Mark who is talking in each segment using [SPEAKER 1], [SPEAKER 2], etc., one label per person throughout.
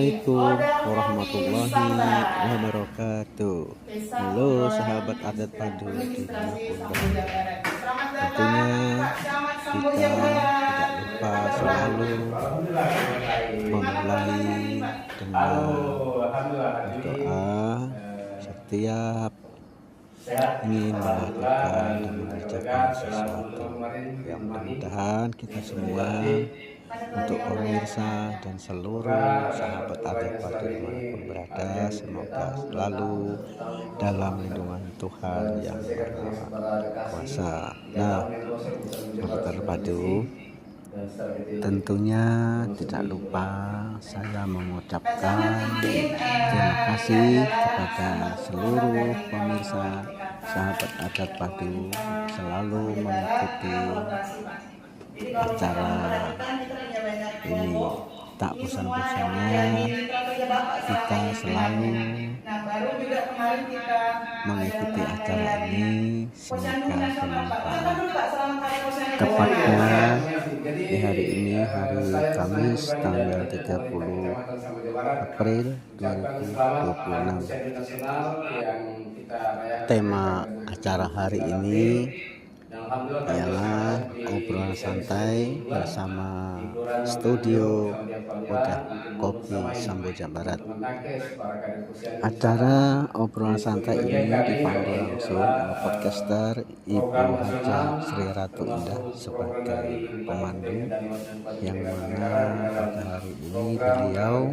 [SPEAKER 1] Assalamualaikum warahmatullahi wabarakatuh. Halo sahabat adat padu dimanapun berada. Tentunya kita tidak lupa selalu memulai dengan berdoa setiap ingin melakukan dan mengerjakan sesuatu. Yang mudah-mudahan kita semua, untuk pemirsa dan seluruh sahabat adat padu dimanapun berada, semoga selalu dalam lindungan Tuhan yang Maha Kuasa. Nah, sahabat adat padu, tentunya tidak lupa saya mengucapkan terima kasih kepada seluruh pemirsa sahabat adat padu selalu mengikuti acara ini. Tak bosan-bosannya kita selalu mengikuti acara ini, semoga bermanfaat. Tepatnya di hari ini, hari Kamis tanggal 30 April 2026. Tema acara hari ini ialah obrolan santai bersama studio Wadah Kopi Samboja Barat. Acara obrolan santai ini dipandu langsung oleh podcaster Ibu Haja Sri Ratu Indah sebagai pemandu, yang mana pada hari ini beliau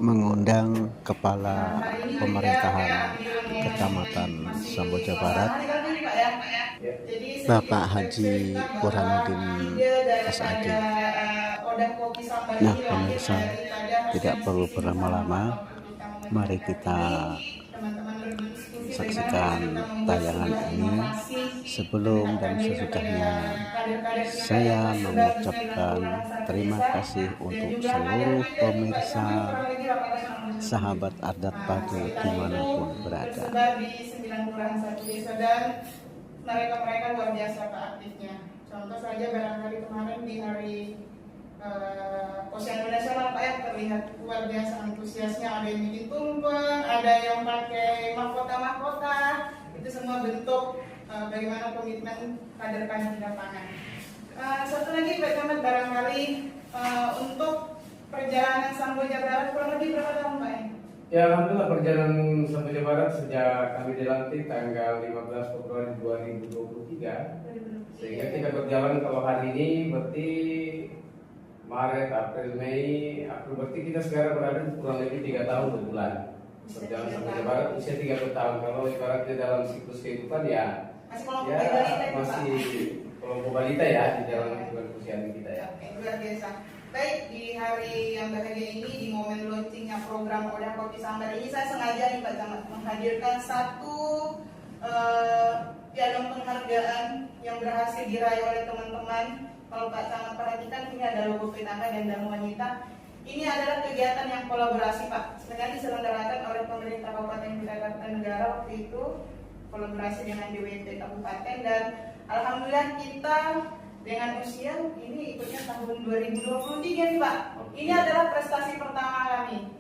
[SPEAKER 1] mengundang Kepala Pemerintahan Kecamatan Samboja Barat, Bapak Haji Burhanuddin SAD. Nah pemirsa, tidak perlu berlama-lama, mari kita saksikan tayangan ini. Sebelum dan sesudahnya, saya mengucapkan terima kasih untuk seluruh pemirsa sahabat adat padu dimanapun berada. Mereka luar biasa aktifnya. Contoh saja barangkali kemarin di hari Posyandu Nasional Pak, ya, terlihat luar biasa antusiasnya. Ada yang bikin tumpeng, ada yang pakai mahkota-mahkota. Itu semua bentuk bagaimana komitmen kader-kader di lapangan. Satu lagi Pak Camat, barangkali untuk perjalanan Samboja Barat kurang lebih berapa tahun Pak?
[SPEAKER 2] Ya, alhamdulillah perjalanan Samboja Barat sejak kami dilantik tanggal 15 Februari 2023, sehingga kita berjalan, kalau hari ini berarti Maret, April, Mei, April, berarti kita sekarang berada kurang lebih 3 tahun 2 bulan berjalan Samboja Barat, usia 30 tahun. Kalau ibaratnya dalam siklus kehidupan ya masih kelompok balita ya di dalam kehidupan posyandu kita ya.
[SPEAKER 1] Oke, luar biasa. Baik, di hari yang bahagia ini, di momen launchingnya program Wadah Kopi Sambar ini, saya sengaja nih Pak Camat menghadirkan satu piagam penghargaan yang berhasil diraih oleh teman-teman. Kalau Pak Camat perhatikan, ini ada logo PKK dan Dharma Wanita. Ini adalah kegiatan yang kolaborasi Pak, sebenarnya diselenggarakan oleh pemerintah Kabupaten Kutai Kartanegara waktu itu, kolaborasi dengan DWP Kabupaten, dan alhamdulillah kita dengan usia ini ikutnya tahun 2023 nih Pak. Ini adalah prestasi pertama kami.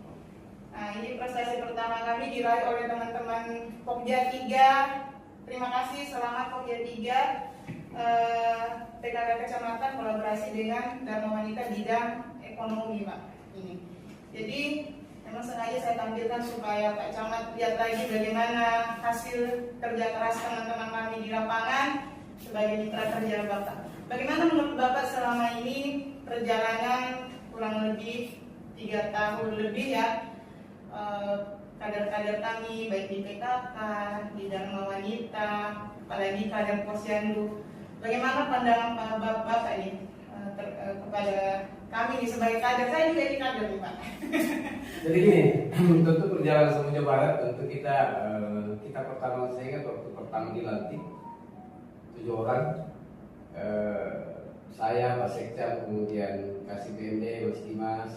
[SPEAKER 1] Nah, ini prestasi pertama kami diraih oleh teman-teman Pokja 3. Terima kasih, selamat Pokja 3. PKK Kecamatan kolaborasi dengan Dharma Wanita bidang ekonomi Pak. Ini. Jadi memang sengaja saya tampilkan supaya Pak Camat lihat lagi bagaimana hasil kerja keras teman-teman kami di lapangan sebagai mitra kerja Bapak. Bagaimana menurut Bapak selama ini perjalanan kurang lebih 3 tahun lebih ya, kader-kader kami baik di PKK, di Dharma Wanita, apalagi kader Posyandu. Bagaimana pandangan Bapak ini kepada kami nih sebagai kader? Saya juga ini kader nih Pak.
[SPEAKER 2] Jadi gini, tentu perjalanan Samboja Barat, tentu kita pertama, saya ingat waktu pertama dilantik 7 orang. Saya, Pak Sekda, kemudian Kasih BMD, Mas Dimas,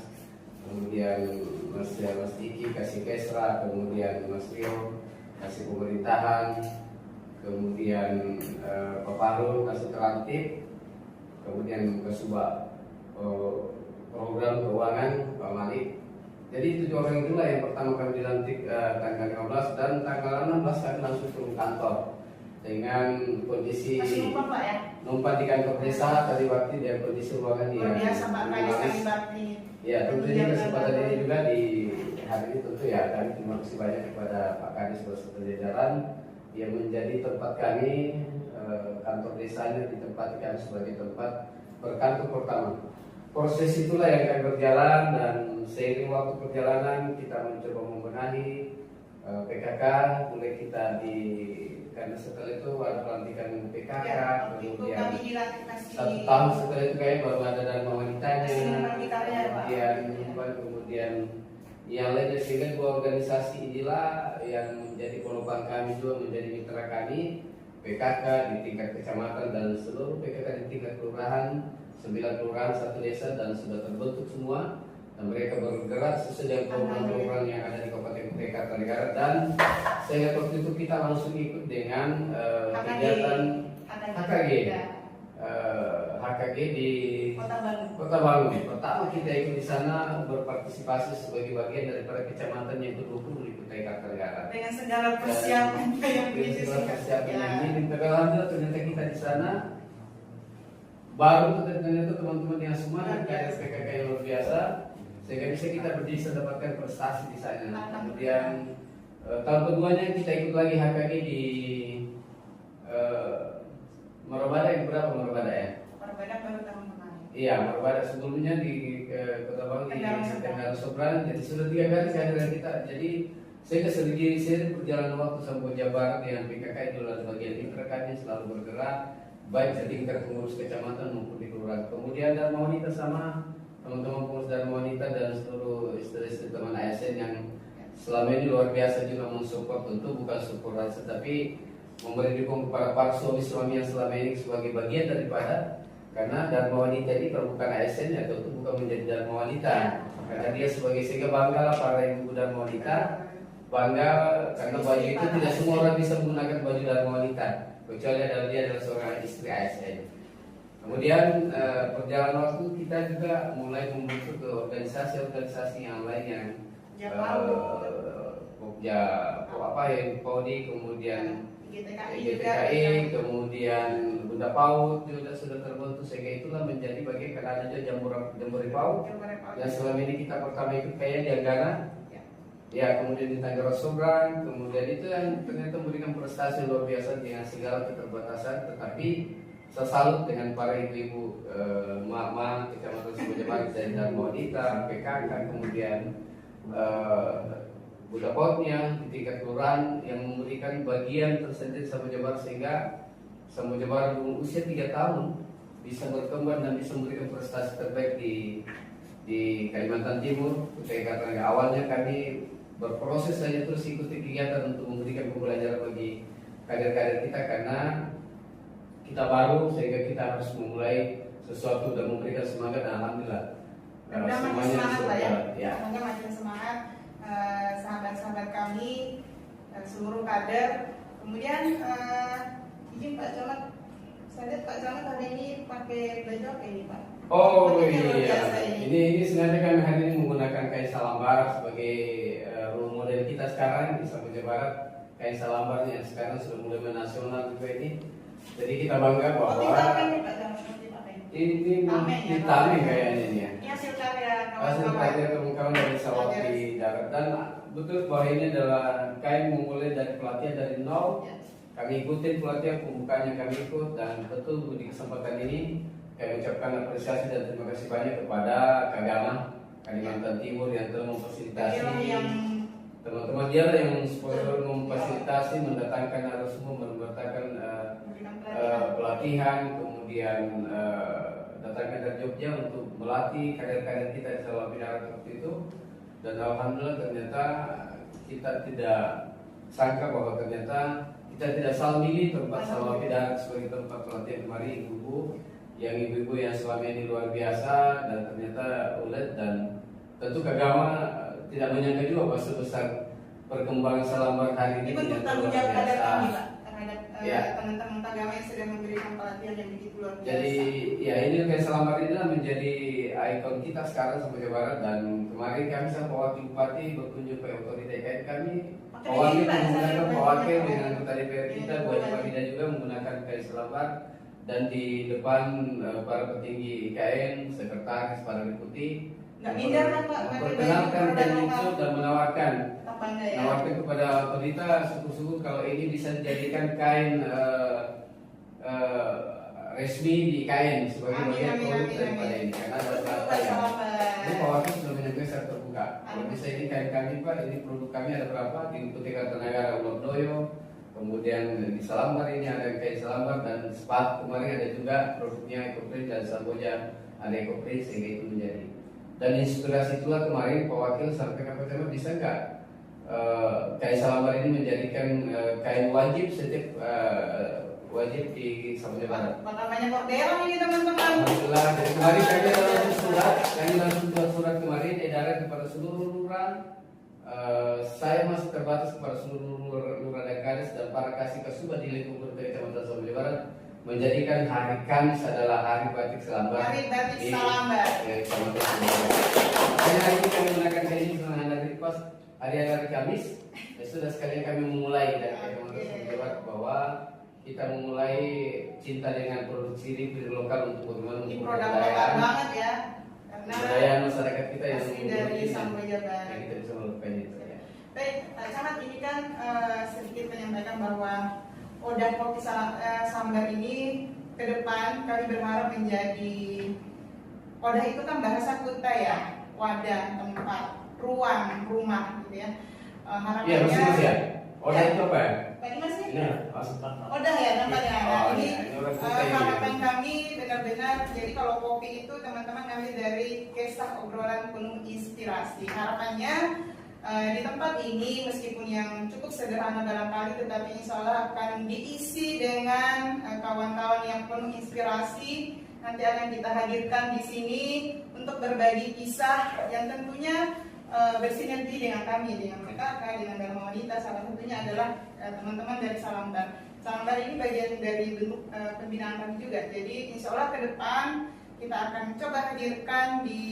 [SPEAKER 2] kemudian Mas Diki, Kasih Kesra, kemudian Mas Rio, Kasih Pemerintahan, kemudian Pak Paru, Kasih Terantip, kemudian Kesuba Program Keuangan, Pak Malik, Jadi 7 orang itulah yang pertama kami dilantik tanggal 15 dan tanggal 16 kami langsung turun kantor dengan kondisi
[SPEAKER 1] Masih numpang Pak ya?
[SPEAKER 2] numpang di kantor desa tadi waktu dia kondisi ruangan
[SPEAKER 1] Luar biasa Pak Kadis kami bakti.
[SPEAKER 2] Ya tentunya kesempatan ini juga di hari ini tentu ya kami terima kasih banyak kepada Pak Kadis beserta jajaran yang menjadi tempat kami kantor desanya ditempati kami sebagai tempat berkantor pertama. Proses itulah yang akan berjalan dan seiring waktu perjalanan kita mencoba membenahi PKK mulai kita di karena setelah itu ada pelantikan PKK
[SPEAKER 1] Ya, waktu itu
[SPEAKER 2] kemudian
[SPEAKER 1] kami dilantik masih
[SPEAKER 2] 1 tahun setelah itu kayak baru ada dharma wanitanya kemudian yang lainnya sehingga 2 organisasi inilah yang menjadi penopang kami juga menjadi mitra kami PKK di tingkat kecamatan dan seluruh PKK di tingkat kelurahan 9 kelurahan 1 desa dan sudah terbentuk semua dan mereka bergerak sesuai dengan program-program yang ada di Kabupaten Kutai Kartanegara dan sehingga waktu itu kita langsung ikut dengan kegiatan HKG HKG di Kota Bangun. Pertama kita ikut di sana berpartisipasi sebagai bagian daripada kecamatan yang ke-20 di Kutai Kartanegara.
[SPEAKER 1] dengan segala persiapan yang begitu
[SPEAKER 2] persiapan yang ini alhamdulillah ternyata kita di sana baru ternyata teman-teman yang semangat kayak PKK yang luar biasa sehingga bisa kita bisa dapatkan prestasi di sana. Kemudian tahun keduanya kita ikut lagi HKG di Marabada yang berapa Marabada ya?
[SPEAKER 1] Marabada baru tahun kemarin.
[SPEAKER 2] Iya, Marabada sebelumnya di Kota Bangun di Kendara Sobran. Jadi sudah 3 kali kehadiran kita. Jadi sehingga sering perjalanan waktu sampai Jawa Barat dengan PKK itu adalah bagian mitra kami selalu bergerak baik di tingkat pengurus kecamatan maupun di kelurahan. Kemudian Dharma Wanita sama teman-teman pengurus Dharma Wanita dan seluruh istri-istri teman ASN yang selama ini luar biasa juga mensupport, tentu bukan support saja tapi memberi dukungan kepada para suami-suami yang selama ini sebagai bagian daripada karena Dharma Wanita ini kalau bukan ASN ya tentu bukan menjadi Dharma Wanita karena dia sebagai sehingga bangga para ibu Dharma Wanita bangga karena baju itu tidak semua orang bisa menggunakan baju Dharma Wanita kecuali adalah dia adalah seorang istri ASN. Kemudian perjalanan waktu kita juga mulai membentuk ke organisasi-organisasi yang lain yang Pokja apa yang Podi kemudian GTKI kemudian Bunda PAUD juga sudah terbentuk sehingga itulah menjadi bagian karena ada Jambore PAUD yang selama ini kita pertama ikut kayak di Anggara ya kemudian di Tangerang Sobran kemudian itu yang ternyata memberikan prestasi luar biasa dengan segala keterbatasan tetapi saya salut dengan para ibu-ibu mak-mak kecamatan Semojabar dari Dharma Wanita PKK kemudian Bunda PAUD-nya di tingkat kelurahan yang memberikan bagian tersendiri Semojabar sehingga Semojabar usia 3 tahun bisa berkembang dan bisa memberikan prestasi terbaik di Kalimantan Timur. Kutai Kartanegara awalnya kami berproses saja terus ikuti kegiatan untuk memberikan pembelajaran bagi kader-kader kita karena kita baru sehingga kita harus memulai sesuatu dan memberikan semangat dan alhamdulillah
[SPEAKER 1] semuanya semangat lah
[SPEAKER 2] ya.
[SPEAKER 1] Semoga makin semangat sahabat-sahabat kami dan seluruh kader. Kemudian izin Pak Camat, saya lihat Pak Camat hari ini pakai baju apa ini Pak?
[SPEAKER 2] Oh iya, ini sengaja kami hari ini menggunakan kain salambar sebagai role model kita sekarang di Jawa Barat. Kain salambarnya yang sekarang sudah mulai menasional juga ini. Jadi kita bangga bahwa ini Tameng kayaknya ini ya.
[SPEAKER 1] Ini hasil karya
[SPEAKER 2] kawan-kawan dari Sawapi Darat dan betul bahwa ini adalah kain memulai dari pelatihan dari nol. Kami ikutin pelatihan pembukaannya kami ikut dan betul di kesempatan ini kami ucapkan apresiasi dan terima kasih banyak kepada Kagama Kalimantan Timur yang telah memfasilitasi teman-teman dia yang sponsor memfasilitasi mendatangkan narasumber mendatangkan pelatihan kemudian datangkan dari Jogja untuk melatih kader-kader kita di Sawapi Darat waktu itu dan alhamdulillah ternyata kita tidak sangka bahwa ternyata kita tidak salah milih tempat Sawapi Darat sebagai tempat pelatihan kemarin ibu-ibu yang selama ini luar biasa dan ternyata ulet dan tentu Kagama tidak menyangka juga bahwa sebesar perkembangan Salambar hari ini
[SPEAKER 1] bentuk
[SPEAKER 2] ternyata
[SPEAKER 1] tanggung
[SPEAKER 2] luar
[SPEAKER 1] jawab kader
[SPEAKER 2] biasa.
[SPEAKER 1] kami Pak terhadap teman-teman agama yang sudah memberikan pelatihan yang begitu luar biasa.
[SPEAKER 2] Jadi ya ini kayak Selambar inilah menjadi ikon kita sekarang sampai Jawa Barat, dan kemarin kami sama Pak Wakil Bupati berkunjung ke otoritas IKN kami. Pak Wakil menggunakan Pak Wakil dengan anggota DPR kita, Bu Haji Farida juga menggunakan kain Selambar, dan di depan para petinggi IKN, sekretaris, para deputi
[SPEAKER 1] Nggak minder kan Pak?
[SPEAKER 2] memperkenalkan dan muncul dan menawarkan
[SPEAKER 1] ya?
[SPEAKER 2] nawarkan kepada otoritas syukur-syukur kalau ini bisa dijadikan kain resmi di IKN sebagai bagian produk daripada ini, karena ada berapa ya. Ini Pak Wakil sudah menyampaikan secara terbuka. Kalau bisa ini kain kami Pak, ini produk kami ada berapa di Putih Kartanegara Ulodoyo, kemudian di Selambar ini ada kain Selambar, dan sepatu kemarin ada juga produknya Ekoprint, dan Samboja ada Ekoprint, sehingga itu menjadi. Dan inspirasi itulah kemarin Pak Wakil sampaikan kepada kami, bisa nggak kain Selambar ini menjadikan kain wajib setiap wajib di Samboja Barat.
[SPEAKER 1] Namanya Cordera ini teman-teman.
[SPEAKER 2] Alhamdulillah, dari kemarin kami langsung buat surat kemarin edaran kepada seluruh lurah. Saya masih terbatas kepada seluruh lurah dan kades dan para kasih kasubah di lingkup Kecamatan Samboja Barat menjadikan hari Kamis adalah hari batik Selambar.
[SPEAKER 1] Hari batik Selambar.
[SPEAKER 2] Kecamatan Samboja Barat. Dan hari ini kami menggunakan kain ini setelah hari pas hari Kamis. Ya sudah sekalian kami memulai dari Kecamatan Samboja Barat bahwa kita memulai cinta dengan produksi retail lokal untuk bagaimana
[SPEAKER 1] ini produk lokal banget ya, karena
[SPEAKER 2] budaya masyarakat kita yang
[SPEAKER 1] dari Samboja Barat.
[SPEAKER 2] Kita bisa melakukan itu. Ya.
[SPEAKER 1] Baik, Pak Camat, ini kan sedikit menyampaikan bahwa Odah Kopi Sambar ini ke depan kami berharap menjadi, Odah itu kan bahasa Kuta ya, wadah, tempat, ruang, rumah gitu ya. Harapannya.
[SPEAKER 2] Iya, masih ya. Odah itu apa ya?
[SPEAKER 1] Pak Dimas sih?
[SPEAKER 2] Ini maksudnya.
[SPEAKER 1] Odah ya namanya. Nah, ini harapan
[SPEAKER 2] ini.
[SPEAKER 1] kami benar-benar, jadi kalau kopi itu teman-teman ngambil dari kisah obrolan penuh inspirasi. Harapannya di tempat ini meskipun yang cukup sederhana barangkali, tetapi insya Allah akan diisi dengan kawan-kawan yang penuh inspirasi. Nanti akan kita hadirkan di sini untuk berbagi kisah yang tentunya bersinergi dengan kami, dengan PKK, dengan Dharma Wanita. Salah satunya adalah teman-teman dari Selambar. Selambar ini bagian dari bentuk pembinaan kami juga. Jadi insya Allah ke depan kita akan coba hadirkan di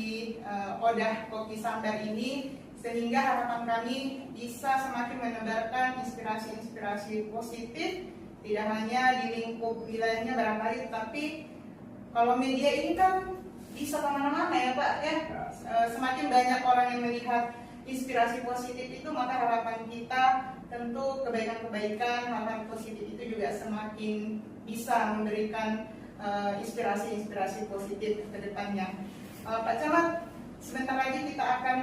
[SPEAKER 1] Odah Kopi Sambar ini, sehingga harapan kami bisa semakin menebarkan inspirasi-inspirasi positif, tidak hanya di lingkup wilayahnya barangkali, tapi kalau media ini kan bisa kemana-mana ya Pak ya. Semakin banyak orang yang melihat inspirasi positif itu, maka harapan kita tentu kebaikan-kebaikan, hal-hal positif itu juga semakin bisa memberikan inspirasi-inspirasi positif ke depannya. Pak Camat, sebentar lagi kita akan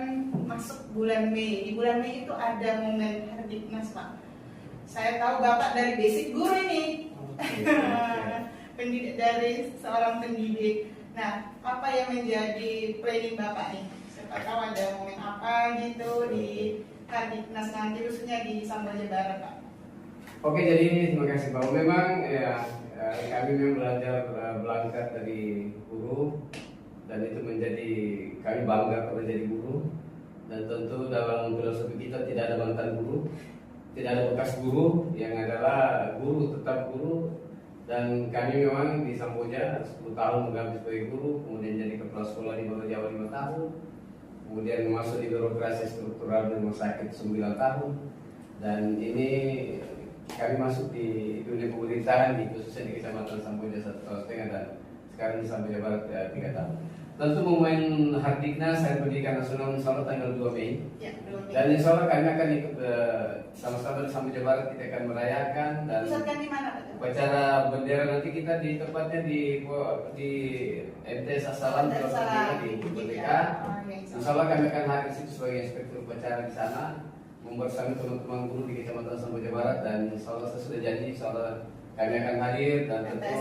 [SPEAKER 1] masuk bulan Mei. Di bulan Mei itu ada momen Hardiknas Pak. Saya tahu Bapak dari basic guru ini. Pendidik, dari seorang pendidik. Nah, apa yang menjadi planning Bapak nih? Saya tahu ada momen apa gitu di Hardiknas nanti, khususnya di Samboja Barat Pak.
[SPEAKER 2] Oke, jadi terima kasih Pak. Memang ya kami memang belajar berangkat dari guru, dan itu menjadi kami bangga kalau jadi guru. Dan tentu dalam filosofi kita tidak ada mantan guru, tidak ada bekas guru, yang adalah guru tetap guru. Dan kami memang di Samboja 10 tahun mengabdi sebagai guru, kemudian jadi kepala sekolah di Bawah Jawa 5 tahun, kemudian masuk di birokrasi struktural di rumah sakit 9 tahun, dan ini kami masuk di dunia pemerintahan khususnya di Kecamatan Samboja 1,5 tahun, dan sekarang di Samboja Barat 3 tahun. Tentu momen Hardiknas Hari Pendidikan Nasional insya Allah tanggal 2 Mei. Ya, 2 Mei. Dan insya Allah kami akan ikut sama-sama di Samboja Barat, kita akan merayakan. Dan
[SPEAKER 1] pusatkan di mana Pak?
[SPEAKER 2] Upacara bendera nanti kita di tempatnya di MTS Asalan di Merdeka. Insya Allah kami akan hadir situ sebagai inspektur upacara di sana, membersama teman-teman guru di Kecamatan Samboja Barat, dan insya Allah saya sudah janji insya Allah kami akan hadir, dan tentu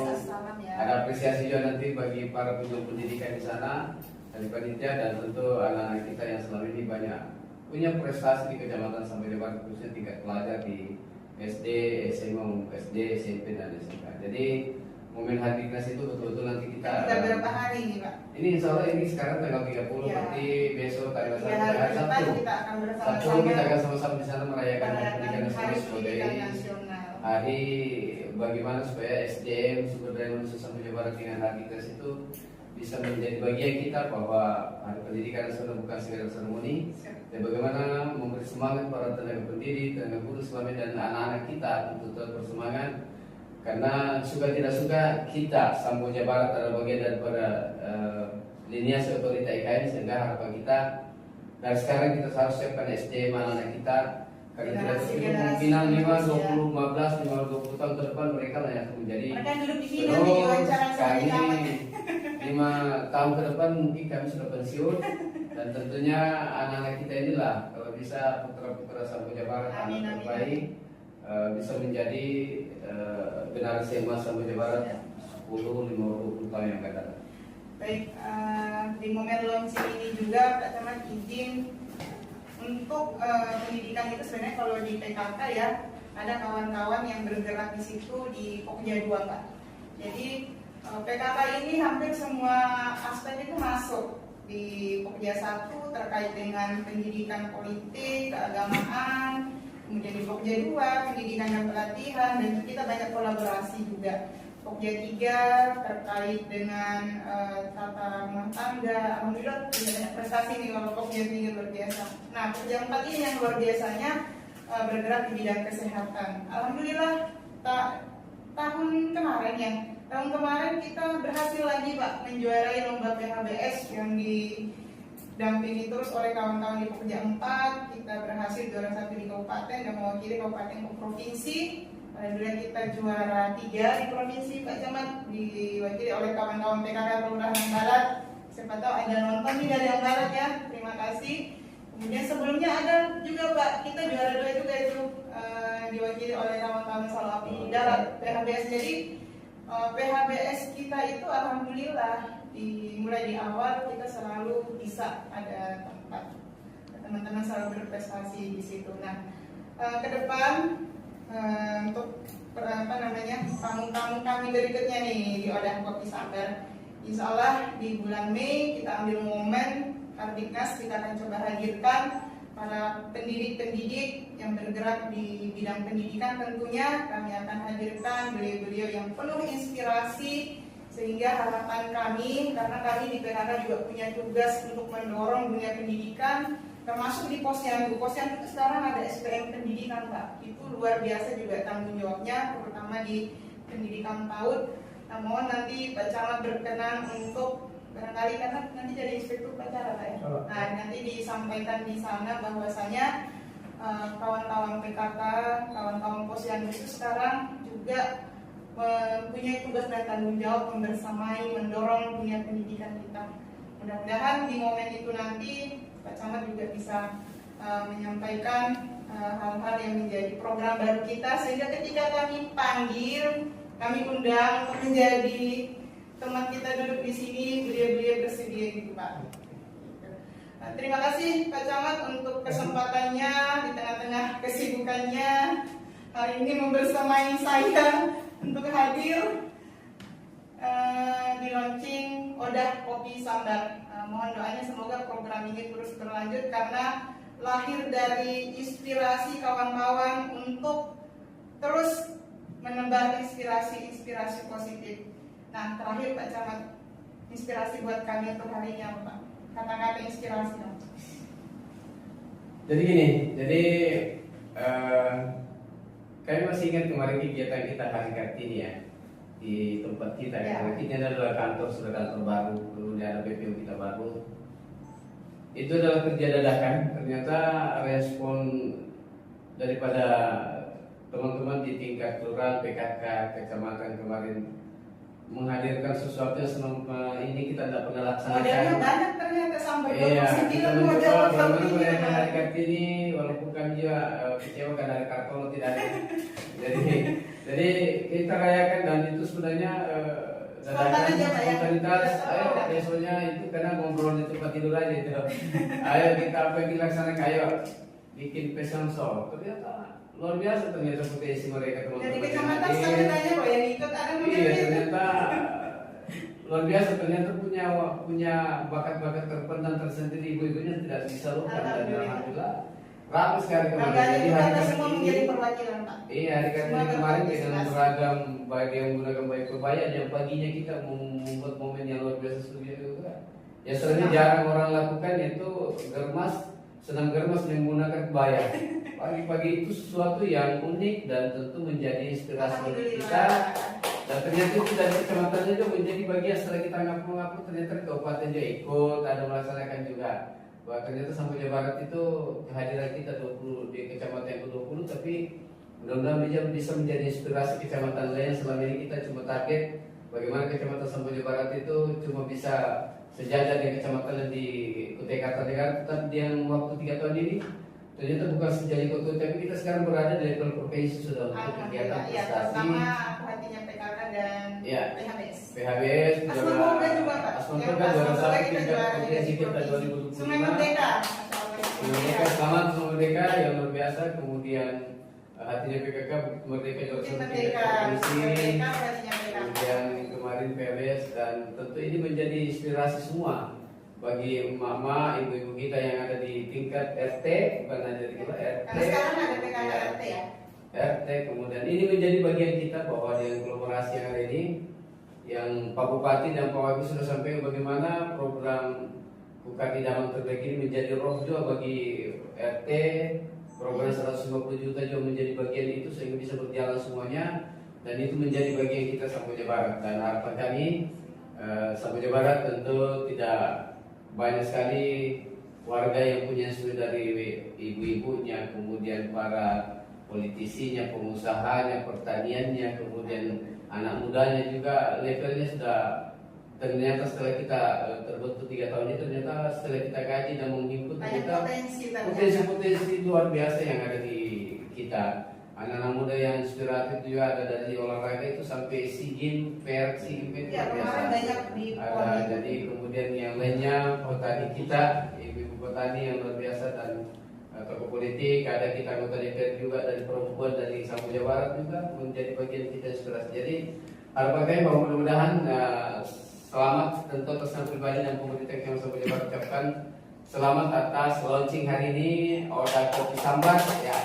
[SPEAKER 2] ada apresiasi juga nanti bagi para pejuang pendidikan di sana dari panitia, dan tentu anak-anak kita yang selama ini banyak punya prestasi di Kecamatan Samboja Barat, khususnya tingkat pelajar di SD, SMA, SD, SMP, dan SMK. Jadi momen Hardiknas itu betul-betul nanti kita
[SPEAKER 1] sudah berapa hari ini Pak?
[SPEAKER 2] Ini insya Allah ini sekarang tanggal 30, berarti besok tanggal 1 hari Sabtu.
[SPEAKER 1] Kita akan bersama-sama.
[SPEAKER 2] Sabtu kita akan sama-sama di sana merayakan pendidikan nasional sebagai hari bagaimana supaya SDM sumber daya manusia Sampo Jawa Barat dengan Hakikers itu bisa menjadi bagian kita, bahwa hari pendidikan nasional bukan sekedar seremoni, dan bagaimana memberi semangat para tenaga pendidik, tenaga guru selama dan anak-anak kita untuk tetap bersemangat, karena suka tidak suka kita Sampo Jawa Barat adalah bagian daripada liniasi otorita IKN, sehingga harapan kita dari sekarang kita harus siapkan SDM anak-anak kita, karena tidak tertutup kemungkinan 5, 20, 15, 20 tahun ke depan mereka lah yang akan menjadi.
[SPEAKER 1] Mereka duduk di sini nanti diwawancara sama
[SPEAKER 2] kami 5 tahun ke depan mungkin kami sudah pensiun, dan tentunya anak-anak kita inilah kalau bisa putra-putra Sampo Jawa Barat anak terbaik, bisa menjadi generasi emas Sampo Jawa Barat 10, 50 tahun yang akan datang.
[SPEAKER 1] Baik, di momen launching ini juga Pak Camat izin untuk pendidikan itu sebenarnya kalau di PKK ya ada kawan-kawan yang bergerak di situ di Pokja 2 Pak. Jadi PKK ini hampir semua aspek itu masuk di Pokja 1 terkait dengan pendidikan politik, keagamaan, kemudian di Pokja 2 pendidikan dan pelatihan, dan kita banyak kolaborasi juga. Pokja 3 terkait dengan tata rumah tangga, alhamdulillah punya banyak prestasi nih kalau Pokja 3 luar biasa. Nah, Pokja 4 ini yang luar biasanya bergerak di bidang kesehatan. Alhamdulillah tahun kemarin kita berhasil lagi Pak menjuarai lomba PHBS yang didampingi terus oleh kawan-kawan di Pokja 4. Kita berhasil juara 1 di kabupaten dan mewakili kabupaten ke provinsi. Alhamdulillah kita juara 3 di provinsi Pak Camat, diwakili oleh kawan-kawan PKK Kelurahan Barat. Siapa tahu ada nonton nih dari yang Barat ya, terima kasih. Kemudian sebelumnya ada juga Pak, kita juara 2 juga itu diwakili oleh kawan-kawan Salapi Darat PHBS. Jadi PHBS kita itu alhamdulillah mulai di awal kita selalu bisa ada tempat, teman-teman selalu berprestasi di situ. Nah, ke depan untuk tamu-tamu kami berikutnya nih di Odah Kopi Sambar, insya Allah di bulan Mei kita ambil momen Kardiknas, kita akan coba hadirkan para pendidik-pendidik yang bergerak di bidang pendidikan. Tentunya kami akan hadirkan beliau-beliau yang penuh inspirasi, sehingga harapan kami, karena kami di PKK juga punya tugas untuk mendorong dunia pendidikan, termasuk di Posyandu. Posyandu itu sekarang ada SPM pendidikan Pak, itu luar biasa juga tanggung jawabnya, terutama di pendidikan PAUD. Nah, mohon nanti Pak Camat berkenan untuk barangkali, karena nanti jadi inspektur upacara Pak ya. Nah, nanti disampaikan di sana bahwasanya kawan-kawan PKK, kawan-kawan Posyandu itu sekarang juga mempunyai tugas dan tanggung jawab membersamai, mendorong dunia pendidikan kita. Mudah-mudahan di momen itu nanti Pak Camat juga bisa menyampaikan hal-hal yang menjadi program baru kita, sehingga ketika kami panggil, kami undang untuk menjadi teman kita duduk di sini, beliau-beliau bersedia gitu Pak. Nah, terima kasih Pak Camat untuk kesempatannya di tengah-tengah kesibukannya hari ini membersamai saya untuk hadir di launching Odah Kopi Sambar. Mohon doanya semoga program ini terus berlanjut, karena lahir dari inspirasi kawan-kawan untuk terus menebar inspirasi positif. Nah, terakhir Pak Camat, inspirasi buat kami untuk hari ini apa Pak? Kata-kata inspirasi dong.
[SPEAKER 2] Jadi gini, kami masih ingat kemarin kegiatan kita hari Kartini ya, di tempat kita ya. Kartini adalah sudah kantor baru, kemudian ada BPU kita baru. Itu adalah kerja dadakan. Ternyata respon daripada teman-teman di tingkat kelurahan, PKK, kecamatan kemarin menghadirkan sesuatu yang selama ini kita tidak pernah laksanakan.
[SPEAKER 1] Modelnya banyak ternyata sampai 29
[SPEAKER 2] model
[SPEAKER 1] sampai
[SPEAKER 2] hari Kartini, walaupun kami juga kecewa karena ada kartolo tidak ada. Jadi kita rayakan, dan itu sebenarnya dadakan spontanitas. Ayo besoknya itu karena ngobrol di tempat tidur aja itu. Ayo kita apa yang dilaksanakan, ayo bikin fashion show. Ternyata luar biasa ternyata potensi mereka teman-teman.
[SPEAKER 1] Jadi kecamatan saya tanya kok yang ikut ada modelnya.
[SPEAKER 2] Iya, ternyata luar biasa, ternyata punya bakat-bakat terpendam tersendiri, ibu-ibunya tidak bisa lupa, dan alhamdulillah Ramai sekali kemarin.
[SPEAKER 1] Bangga
[SPEAKER 2] Jadi
[SPEAKER 1] juga
[SPEAKER 2] hari
[SPEAKER 1] kita
[SPEAKER 2] Kamis
[SPEAKER 1] semua
[SPEAKER 2] ini,
[SPEAKER 1] menjadi perwakilan Pak.
[SPEAKER 2] iya hari Kamis
[SPEAKER 1] Semua
[SPEAKER 2] kemarin dengan
[SPEAKER 1] berpartisipasi.
[SPEAKER 2] beragam baik yang menggunakan baik kebaya, yang paginya kita membuat momen yang luar biasa juga. Ya sebenarnya jarang orang lakukan yaitu germas, senam germas menggunakan kebaya. Pagi-pagi itu sesuatu yang unik dan tentu menjadi inspirasi bagi kita. Dan ternyata itu dari kecamatan juga menjadi bagian setelah kita ngapu-ngapu, ternyata di kabupaten juga ikut, ada melaksanakan juga. Bahwa ternyata sampai Jawa Barat itu kehadiran kita 20 di kecamatan yang ke-20, tapi mudah-mudahan bisa menjadi inspirasi kecamatan lain. Selama ini kita cuma target bagaimana kecamatan Sambo Jawa Barat itu cuma bisa sejajar dengan kecamatan yang di Kutai Kartanegara, tetapi yang waktu 3 tahun ini ternyata bukan menjadi kota, tapi kita sekarang berada di level provinsi sudah untuk kegiatan
[SPEAKER 1] Ya,
[SPEAKER 2] prestasi.
[SPEAKER 1] terutama hatinya PKK dan
[SPEAKER 2] Ya.
[SPEAKER 1] PHBS.
[SPEAKER 2] PHBS
[SPEAKER 1] Asman Moga juga Pak.
[SPEAKER 2] Asman
[SPEAKER 1] Yang
[SPEAKER 2] Moga juara
[SPEAKER 1] Asman
[SPEAKER 2] satu
[SPEAKER 1] Moga kita
[SPEAKER 2] tingkat
[SPEAKER 1] juara
[SPEAKER 2] provinsi kita
[SPEAKER 1] Sungai
[SPEAKER 2] 2025.
[SPEAKER 1] Merdeka.
[SPEAKER 2] Merdeka, selamat Sungai Merdeka yang luar biasa. Kemudian hatinya PKK Bukit Merdeka juara satu tingkat
[SPEAKER 1] Merdeka.
[SPEAKER 2] provinsi.
[SPEAKER 1] Merdeka, hatinya PKK.
[SPEAKER 2] Kemudian kemarin PHBS, dan tentu ini menjadi inspirasi semua bagi emak-emak, ibu-ibu kita yang ada di tingkat RT, bukan hanya di RT.
[SPEAKER 1] Karena sekarang ada PKK
[SPEAKER 2] Ya,
[SPEAKER 1] RT ya.
[SPEAKER 2] RT. Kemudian ini menjadi bagian kita bahwa dengan kolaborasi yang ada ini, yang Pak Bupati dan Pak Wagub sudah sampaikan bagaimana program Buka Idaman Terbaik ini menjadi roh juga bagi RT. Program 150 juta juga menjadi bagian itu sehingga bisa berjalan semuanya, dan itu menjadi bagian kita Sambo Jawa Barat. Dan harapan kami Sambo Jawa Barat tentu tidak banyak sekali warga yang punya sumber dari ibu-ibunya, kemudian para politisinya, pengusahanya, pertaniannya, kemudian anak mudanya juga levelnya sudah. Ternyata setelah kita terbentuk 3 tahun ini, ternyata setelah kita kaji dan menghimpun,
[SPEAKER 1] Banyak
[SPEAKER 2] ternyata potensi luar biasa yang ada di kita. Anak-anak muda yang inspiratif juga ada dari olahraga itu sampai SEA Games, PRC itu
[SPEAKER 1] Ya,
[SPEAKER 2] luar biasa.
[SPEAKER 1] kemarin banyak di
[SPEAKER 2] Ada, jadi kemudian yang lainnya petani kita, ibu-ibu petani yang luar biasa, dan tokoh politik, ada kita anggota DPR juga dari perempuan dari Sambo Jawa Barat juga menjadi bagian kita inspirasi. Jadi harapan kami bahwa mudah-mudahan selamat tentu atas nama pribadi dan pemerintah yang Sambo Jawa Barat ucapkan selamat atas launching hari ini Oda Kopi Sambar ya.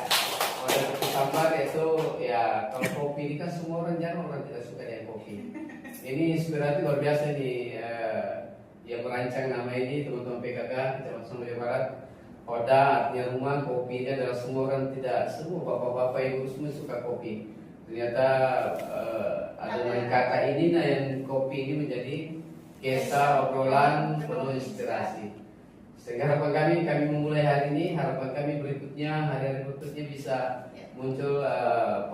[SPEAKER 2] Oda Kopi Sambar itu ya, kalau kopi ini kan semua orang jarang orang tidak suka dengan kopi. Ini inspiratif luar biasa nih yang merancang nama ini teman-teman PKK Kecamatan Sambo Jawa Barat. Oda artinya rumah, kopi ini adalah semua orang, tidak semua bapak-bapak ibu semua suka kopi. Ternyata ada kata ini yang kopi ini menjadi kisah obrolan penuh inspirasi. Sehingga harapan kami memulai hari ini, harapan kami berikutnya, hari-hari berikutnya bisa muncul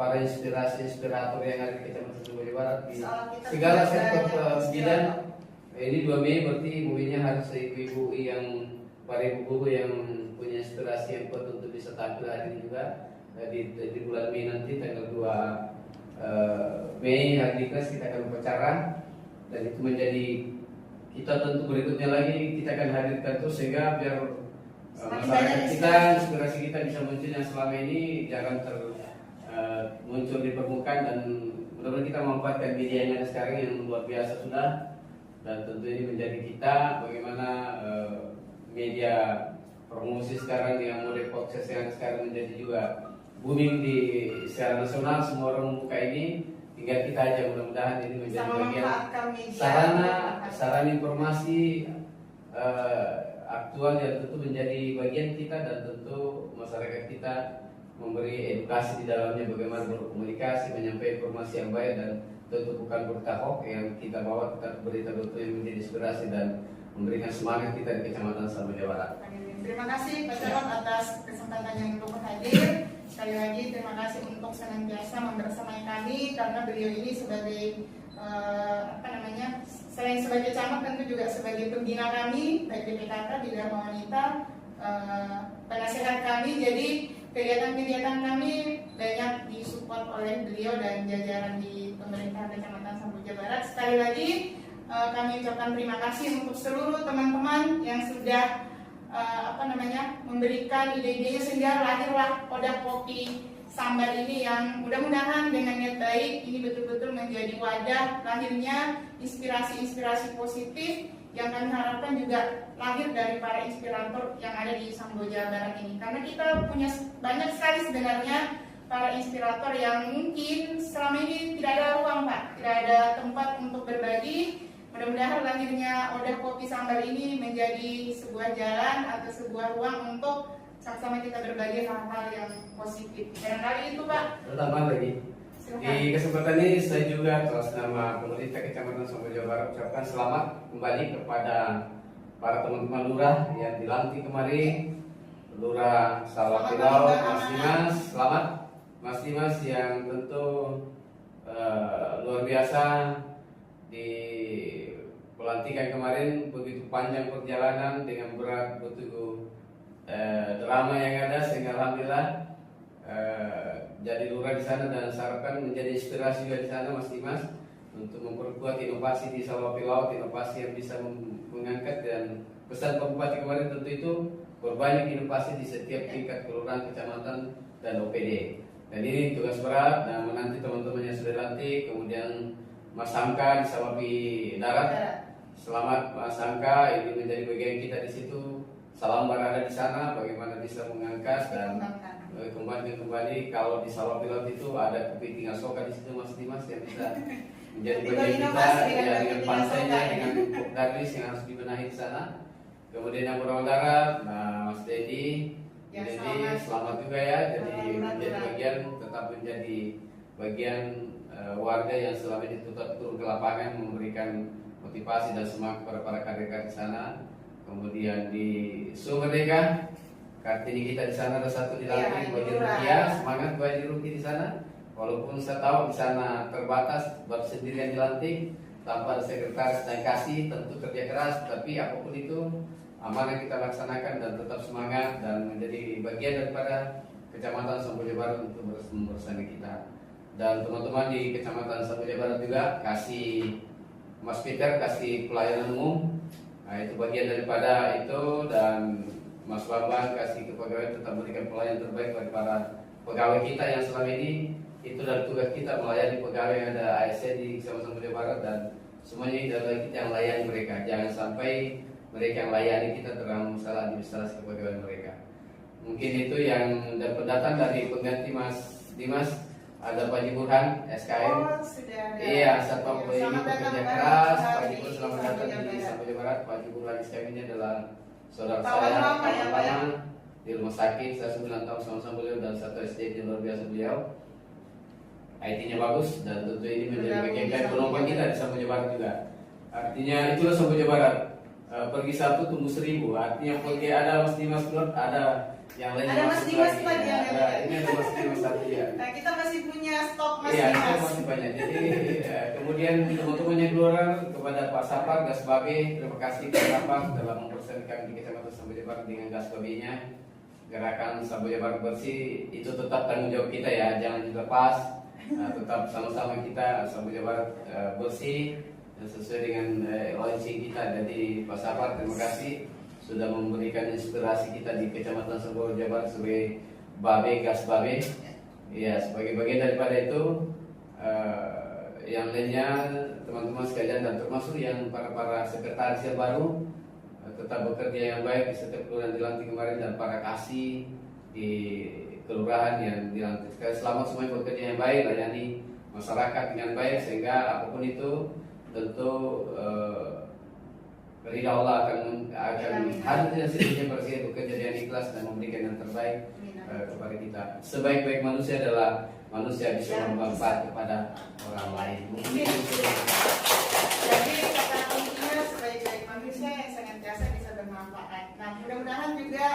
[SPEAKER 2] para inspirator yang ada di Kecamatan Sambo Jawa Barat di segala sektor bidang. Ini 2 Mei berarti mungkinnya harus ibu-ibu yang para ibu guru yang punya inspirasi yang kuat untuk bisa tampil hari ini juga. Di bulan Mei nanti tanggal 2 Mei hari Diknas kita akan upacara, dan itu menjadi kita tentu berikutnya lagi kita akan hadirkan terus sehingga biar masyarakat kita, inspirasi kita bisa muncul yang selama ini jangan muncul di permukaan, dan mudah-mudahan kita memanfaatkan media yang ada sekarang yang luar biasa sudah, dan tentu ini menjadi kita bagaimana media promosi sekarang yang model podcast yang sekarang menjadi juga booming di secara nasional, semua orang membuka ini, tinggal kita aja mudah-mudahan ini menjadi bagian sarana informasi aktual yang tentu menjadi bagian kita, dan tentu masyarakat kita memberi edukasi di dalamnya bagaimana berkomunikasi, menyampaikan informasi yang baik, dan tentu bukan berita hoax yang kita bawa, tetapi berita betul yang menjadi inspirasi dan memberikan semangat kita di Kecamatan Sambo Jawa Barat.
[SPEAKER 1] Terima kasih Pak Camat atas kesempatan yang untuk hadir. Sekali lagi terima kasih untuk senantiasa membersamai kami, karena beliau ini sebagai selain sebagai camat tentu juga sebagai pembina kami baik di PKK di Dharma Wanita, penasehat kami. Jadi kegiatan-kegiatan kami banyak disupport oleh beliau dan jajaran di pemerintahan Kecamatan Sambo Jawa Barat. Sekali lagi kami ucapkan terima kasih untuk seluruh teman-teman yang sudah memberikan ide-idenya sehingga lahirlah Oda Kopi Sambar ini, yang mudah-mudahan dengan niat baik ini betul-betul menjadi wadah lahirnya inspirasi-inspirasi positif yang kami harapkan juga lahir dari para inspirator yang ada di Samboja Barat ini. Karena kita punya banyak sekali sebenarnya para inspirator yang mungkin selama ini tidak ada ruang Pak, tidak ada tempat untuk berbagi. Mudah-mudahan lahirnya Odah Kopi Sambar ini menjadi sebuah jalan atau sebuah ruang untuk sama-sama kita berbagi hal-hal yang positif. Barangkali itu Pak.
[SPEAKER 2] Tambahan lagi.
[SPEAKER 1] Silakan.
[SPEAKER 2] Di kesempatan ini saya juga atas nama pemerintah Kecamatan Samboja Barat ucapkan selamat kembali kepada para teman-teman lurah yang dilantik kemarin. Lurah Sawah Pilau, Mas Dimas, selamat Mas Dimas yang tentu luar biasa di pelantikan kemarin, begitu panjang perjalanan dengan berat begitu drama yang ada, sehingga alhamdulillah jadi lurah di sana, dan saya harapkan menjadi inspirasi juga di sana Mas Dimas untuk memperkuat inovasi di Sawah Pilau, inovasi yang bisa mengangkat, dan pesan Pak Bupati kemarin tentu itu berbanyak inovasi di setiap tingkat kelurahan, kecamatan, dan OPD. Dan ini tugas berat, dan menanti teman-teman yang sudah dilantik, kemudian Mas Hamka di Sawah Darat. Selamat Mas Hamka, ini menjadi bagian kita di situ. Salam berada di sana, bagaimana bisa mengangkat dan kembali kalau di Sawah Pilau itu ada kepiting asoka di situ Mas Dimas yang bisa menjadi bagian kita ya, dengan pantainya, dengan pupuk darwis yang harus dibenahi di sana. Kemudian yang berawal darat, nah Mas Dedi,
[SPEAKER 1] Ya,
[SPEAKER 2] jadi selamat juga ya, jadi menjadi bagian, tetap menjadi bagian warga yang selama ini tetap turun ke lapangan memberikan motivasi dan semangat kepada para kader-kader di sana. Kemudian di Sumerdeka, Kartini kita di sana ada satu dilantik, Baju Rukiah, semangat Baju Rukiah di sana. Walaupun saya tahu di sana terbatas, baru sendirian dilantik, tanpa ada sekretaris dan kasih, tentu kerja keras, tapi apapun itu amanah kita laksanakan dan tetap semangat dan menjadi bagian daripada Kecamatan Samboja Barat untuk bersama kita. Dan teman-teman di Kecamatan Samboja Barat juga kasih Mas Peter kasih pelayanan umum, nah, itu bagian daripada itu, dan Mas Bambang kasih kepegawaian, tetap memberikan pelayanan terbaik kepada para pegawai kita yang selama ini itu dari tugas kita melayani pegawai yang ada ASN di Kecamatan Samboja Barat, dan semuanya ini adalah kita yang layani mereka. Jangan sampai mereka yang layani kita terlalu masalah administrasi kepegawaian mereka. Mungkin itu yang datang dari pengganti Mas Dimas. Ada Pak Burhan SKM.
[SPEAKER 1] Oh, sudah ada.
[SPEAKER 2] Iya, Satpam ini bekerja keras. Pak
[SPEAKER 1] di
[SPEAKER 2] Jibur selamat datang di Samboja Barat. Pak Burhan SKM ini adalah saudara
[SPEAKER 1] Kawan
[SPEAKER 2] saya,
[SPEAKER 1] lama ya, Pak ya?
[SPEAKER 2] di rumah sakit. Saya 9 tahun sama-sama beliau dan satu SD luar biasa beliau. IT-nya bagus dan tentu ini menjadi bagian dari penopang kita di Samboja Barat juga. Artinya itulah Samboja Barat. Pergi satu tumbuh 1000. Artinya pergi ada Mas Dimas keluar, ada yang lain.
[SPEAKER 1] Ada Mas Dimas lagi yang
[SPEAKER 2] ini ada Mas Dimas satu ya.
[SPEAKER 1] Nah, kita masih punya stok Mas
[SPEAKER 2] Iya,
[SPEAKER 1] Dimas.
[SPEAKER 2] itu masih banyak. Jadi kemudian teman-teman yang keluar kepada Pak Sapar, Gas Babe, terima kasih Pak Sapar telah mempersembahkan di Kecamatan Samboja Barat dengan Gas Babenya. Gerakan Samboja Barat bersih itu tetap tanggung jawab kita ya, jangan dilepas. Tetap sama-sama kita Samboja Barat bersih dan sesuai dengan launching kita. Jadi Pak Sapar terima kasih sudah memberikan inspirasi kita di Kecamatan Samboja Barat sebagai Babe, Gas Babe. Ya, sebagai bagian daripada itu, yang lainnya teman-teman sekalian dan termasuk yang para sekretaris yang baru tetap bekerja yang baik di setiap kelurahan dilantik kemarin, dan para kasih di kelurahan yang dilantik. Sekali selamat semuanya bekerja yang baik, layani masyarakat dengan baik, sehingga apapun itu tentu ridha Allah akan hadirnya sesungguhnya bersih bekerja dengan ikhlas dan memberikan yang terbaik kepada kita. Sebaik-baik manusia adalah manusia bisa bermanfaat kepada orang lain. Mungkin itu.
[SPEAKER 1] Jadi kata kuncinya sebaik-baik manusia yang senantiasa bisa bermanfaat. Nah, mudah-mudahan juga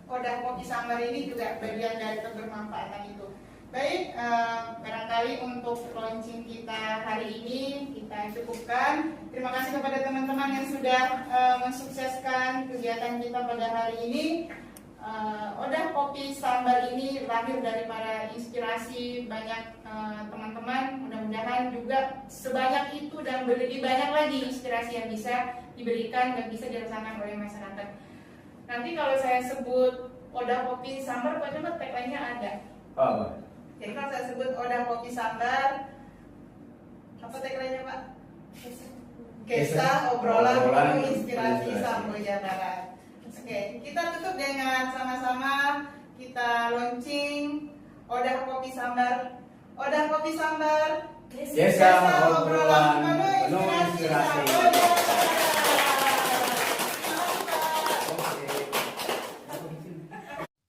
[SPEAKER 1] Odah Kopi Sambar ini juga bagian dari kebermanfaatan itu. Baik, barangkali untuk launching kita hari ini kita cukupkan. Terima kasih kepada teman-teman yang sudah mensukseskan kegiatan kita pada hari ini. Odah Kopi Sambar ini lahir dari para inspirasi banyak teman-teman. Mudah-mudahan juga sebanyak itu dan lebih banyak lagi inspirasi yang bisa diberikan dan bisa dirasakan oleh masyarakat. Nanti kalau saya sebut Odah Kopi Sambar, Pak coba tagline-nya ada. Jadi kalau saya sebut Odah Kopi Sambar, apa tagline-nya Pak? Kisah obrolan
[SPEAKER 2] Obrolan
[SPEAKER 1] penuh inspirasi
[SPEAKER 2] inspirasi.
[SPEAKER 1] Samboja Barat. Oke, kita tutup dengan sama-sama kita launching Odah Kopi Sambar. Odah Kopi Sambar.
[SPEAKER 2] Kisah obrolan penuh inspirasi.
[SPEAKER 1] Samboja.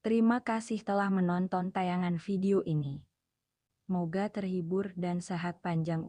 [SPEAKER 3] Terima kasih telah menonton tayangan video ini. Semoga terhibur dan sehat panjang umur.